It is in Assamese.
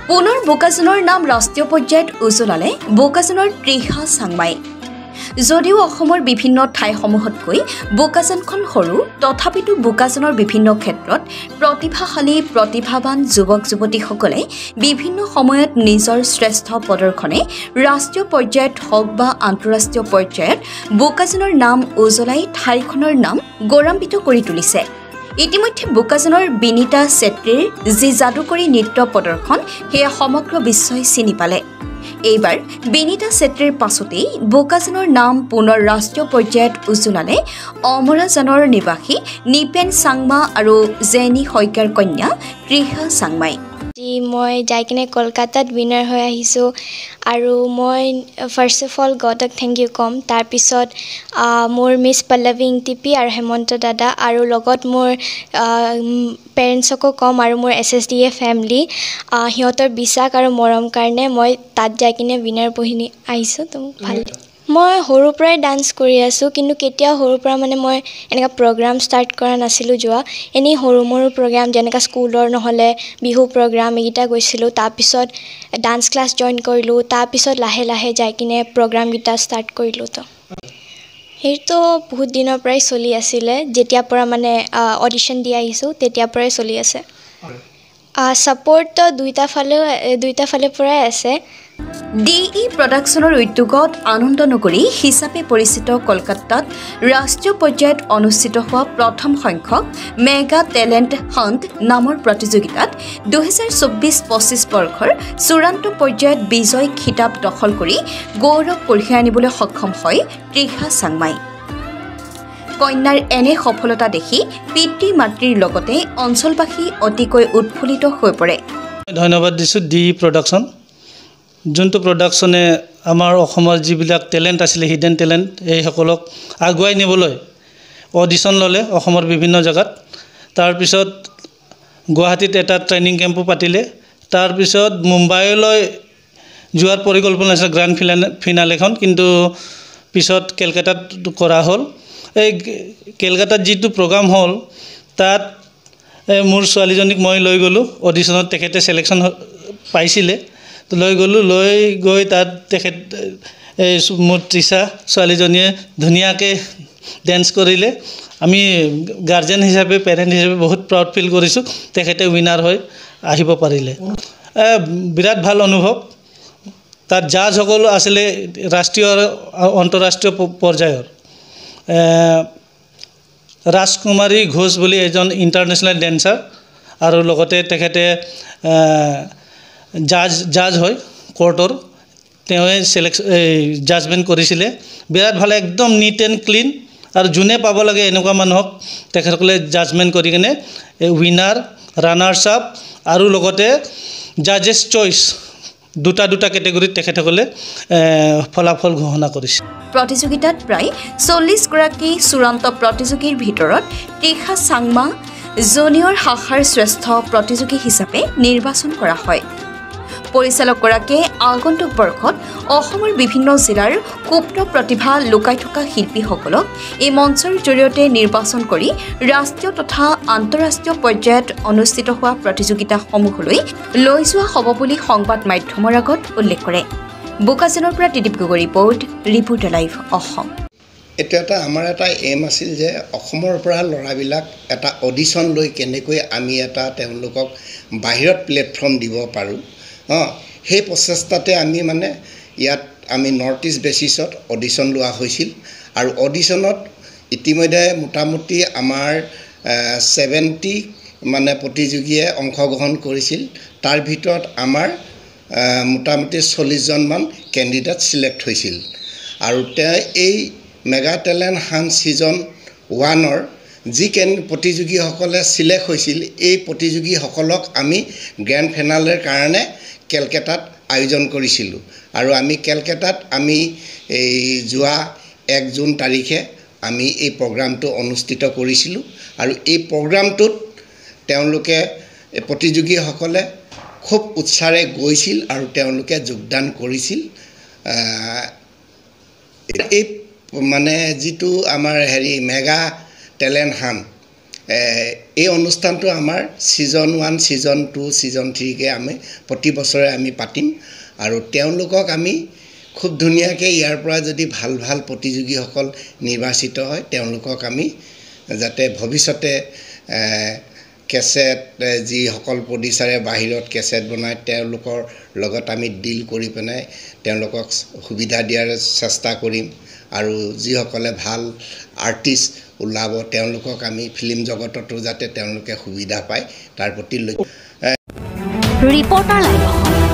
পুনৰ বোকাজনৰ নাম ৰাষ্ট্ৰীয় পৰ্যায়ত উজ্বলালে বোকাজনৰ তৃষা চাংমাই। যদিও অসমৰ বিভিন্ন ঠাইসমূহতকৈ বোকাজনখন সৰু, তথাপিতো বোকাজনৰ বিভিন্ন ক্ষেত্ৰত প্ৰতিভাশালী প্ৰতিভাৱান যুৱক যুৱতীসকলে বিভিন্ন সময়ত নিজৰ শ্ৰেষ্ঠ প্ৰদৰ্শনে ৰাষ্ট্ৰীয় পৰ্যায়ত হওক বা আন্তঃৰাষ্ট্ৰীয় পৰ্যায়ত বোকাজনৰ নাম উজ্বলাই ঠাইখনৰ নাম গৌৰৱান্বিত কৰি তুলিছে। ইতিমধ্যে বোকাজনৰ বিনীতা চেত্ৰীৰ যি যাদুকৰী নৃত্য প্ৰদৰ্শন সেয়া সমগ্ৰ বিশ্বই চিনি পালে। এইবাৰ বিনীতা চেত্ৰীৰ পাছতেই বোকাজনৰ নাম পুনৰ ৰাষ্ট্ৰীয় পৰ্যায়ত উজ্বলালে অমৰাজানৰ নিবাসী নিপেন চাংমা আৰু জেনী শইকীয়াৰ কন্যা তৃষা চাংমাই। মই যাই কিনে কলকাতাত উইনাৰ হৈ আহিছোঁ আৰু মই ফাৰ্ষ্ট অফ অল গডক থেংক ইউ ক'ম। তাৰপিছত মোৰ মিছ পল্লৱী ইংটিপি আৰু হেমন্ত দাদা আৰু লগত মোৰ পেৰেণ্টছকো ক'ম আৰু মোৰ SSDA ফেমিলি, সিহঁতৰ বিশ্বাস আৰু মৰম কাৰণে মই তাত যাই কিনে উইনাৰ বহি আহিছোঁ। তো মোক ভাল লাগে। মই সৰুৰ পৰাই ডান্স কৰি আছোঁ, কিন্তু কেতিয়াও সৰুৰ পৰা মই এনেকুৱা প্ৰগ্ৰাম ষ্টাৰ্ট কৰা নাছিলোঁ যোৱা। এনেই সৰু মৰু প্ৰগ্ৰাম যেনেকৈ স্কুলৰ নহ'লে বিহু প্ৰগ্ৰাম এইকেইটা গৈছিলোঁ। তাৰপিছত ডান্স ক্লাছ জইন কৰিলোঁ, তাৰপিছত লাহে লাহে যাই কিনে প্ৰগ্ৰামকেইটা ষ্টাৰ্ট কৰিলোঁ। তো সেইটো বহুত দিনৰ পৰাই চলি আছিলে, যেতিয়াৰ পৰা অডিশ্যন দি আহিছোঁ তেতিয়াৰ পৰাই চলি আছে। ছাপোৰ্টটো দুইটা ফালৰ পৰাই আছে। DE প্ৰডাকশ্যনৰ উদ্যোগত আনন্দ নগৰী হিচাপে পৰিচিত কলকাতাত ৰাষ্ট্ৰীয় পৰ্যায়ত অনুষ্ঠিত হোৱা প্ৰথম সংখ্যক মেগা টেলেণ্ট হাণ্ট নামৰ প্ৰতিযোগিতাত 2024-25 বৰ্ষৰ চূড়ান্ত পৰ্যায়ত বিজয় খিতাপ দখল কৰি গৌৰৱ কঢ়িয়াই আনিবলৈ সক্ষম হয় তৃষা চাংমাই। কন্যাৰ এনে সফলতা দেখি পিতৃ মাতৃৰ লগতে অঞ্চলবাসী অতিকৈ উৎফুল্লিত হৈ পৰে। ধন্যবাদ দিছোঁ DE প্ৰডাকশ্যন, যোনটো প্ৰডাকশ্যনে আমাৰ অসমৰ যিবিলাক টেলেণ্ট আছিলে, হিডেন টেলেণ্ট, এইসকলক আগুৱাই নিবলৈ অডিশ্যন ল'লে অসমৰ বিভিন্ন জেগাত। তাৰপিছত গুৱাহাটীত এটা ট্ৰেইনিং কেম্পো পাতিলে। তাৰপিছত মুম্বাইলৈ যোৱাৰ পৰিকল্পনা আছিল গ্ৰাণ্ড ফিনালেখন, কিন্তু পিছত কেলকাতাত কৰা হ'ল। এই কেলকাতাত যিটো প্ৰগ্ৰাম হ'ল তাত মোৰ ছোৱালীজনীক মই লৈ গ'লোঁ অডিশ্যনত। তেখেতে চিলেকশ্যন পাইছিলে, লৈ গ'লোঁ। লৈ গৈ তাত মোৰ তৃষা ছোৱালীজনীয়ে ধুনীয়াকৈ ডেন্স কৰিলে। আমি গাৰ্জেন হিচাপে, পেৰেণ্ট হিচাপে বহুত প্ৰাউড ফিল কৰিছোঁ। তেখেতে উইনাৰ হৈ আহিব পাৰিলে, বিৰাট ভাল অনুভৱ। তাত জাজসকল আছিলে ৰাষ্ট্ৰীয় আৰু আন্তঃৰাষ্ট্ৰীয় পৰ্যায়ৰ। ৰাজকুমাৰী ঘোষ বুলি এজন ইণ্টাৰনেশ্যনেল ডেন্সাৰ, আৰু লগতে তেখেতে জাজ হয় কোৰ্টৰ, তেওঁৱে জাজমেণ্ট কৰিছিলে। বিৰাট ভাল, একদম নিট এণ্ড ক্লিন, আৰু যোনে পাব লাগে এনেকুৱা মানুহক তেখেতসকলে জাজমেণ্ট কৰি কিনে উইনাৰ, ৰানাৰ্ছ আপ আৰু লগতে জাজেছ চইচ দুটা কেটেগৰীত তেখেতসকলে ফলাফল ঘোষণা কৰিছে। প্ৰতিযোগিতাত প্ৰায় 40 গৰাকী চূড়ান্ত প্ৰতিযোগীৰ ভিতৰত তৃষা চাংমা জুনিয়ৰ শাখাৰ শ্ৰেষ্ঠ প্ৰতিযোগী হিচাপে নিৰ্বাচন কৰা হয়। পৰিচালকগৰাকীয়ে আগন্তুক বৰ্ষত অসমৰ বিভিন্ন জিলাৰ সুপ্ত প্ৰতিভা লুকাই থকা শিল্পীসকলক এই মঞ্চৰ জৰিয়তে নিৰ্বাচন কৰি ৰাষ্ট্ৰীয় তথা আন্তঃৰাষ্ট্ৰীয় পৰ্যায়ত অনুষ্ঠিত হোৱা প্ৰতিযোগিতাসমূহলৈ লৈ যোৱা হ'ব বুলি সংবাদ মাধ্যমৰ আগত উল্লেখ কৰে। বোকাজনৰ পৰা ত্ৰিদীপ গগৈ ৰিপৰ্টাৰ লাইভ অসম। এইটো আমাৰ এটা এম আছিল যে অসমৰ পৰা ল'ৰাবিলাক এটা অডিশ্যন লৈ কেনেকৈ আমি তেওঁলোকক বাহিৰত প্লেটফৰ্ম দিব পাৰোঁ, সেই প্ৰচেষ্টাতে আমি ইয়াত আমি নৰ্থ ইষ্ট বেচিছত অডিশ্যন লোৱা হৈছিল। আৰু অডিশ্যনত ইতিমধ্যে মোটামুটি আমাৰ 70 প্ৰতিযোগীয়ে অংশগ্ৰহণ কৰিছিল। তাৰ ভিতৰত আমাৰ মোটামুটি 40জনমান কেণ্ডিডেট ছিলেক্ট হৈছিল। আৰু এই মেগা টেলেণ্ট হাণ্ট ছিজন 1ৰ যি প্ৰতিযোগীসকলে ছিলেক্ট হৈছিল, এই প্ৰতিযোগীসকলক আমি গ্ৰেণ্ড ফিনালেৰ কাৰণে কেলকাতাত আয়োজন কৰিছিলোঁ। আৰু আমি কেলকাতাত এই যোৱা 1 জুন তাৰিখে আমি এই প্ৰগ্ৰামটো অনুষ্ঠিত কৰিছিলোঁ। আৰু এই প্ৰগ্ৰামটোত প্ৰতিযোগীসকলে খুব উৎসাহেৰে গৈছিল আৰু তেওঁলোকে যোগদান কৰিছিল। এই যিটো আমাৰ মেগা টেলেণ্ট হাণ্ট, এই অনুষ্ঠানটো আমাৰ ছিজন 1 ছিজন 2 ছিজন 3কে আমি প্ৰতি বছৰে আমি পাতিম আৰু তেওঁলোকক আমি খুব ধুনীয়াকৈ ইয়াৰ পৰা যদি ভাল ভাল প্ৰতিযোগীসকল নিৰ্বাচিত হয় তেওঁলোকক আমি যাতে ভৱিষ্যতে কেছেট যিসকল প্ৰডিউচাৰে বাহিৰত কেছেট বনায় তেওঁলোকৰ লগত আমি ডিল কৰি পেলাই তেওঁলোকক সুবিধা দিয়াৰ চেষ্টা কৰিম আৰু যিসকলে ভাল আৰ্টিষ্ট ওলাব তেওঁলোকক আমি ফিল্ম জগততো যাতে তেওঁলোকে সুবিধা পায় তাৰ প্ৰতি লক্ষ্য ৰিপৰ্টাৰ লাইভ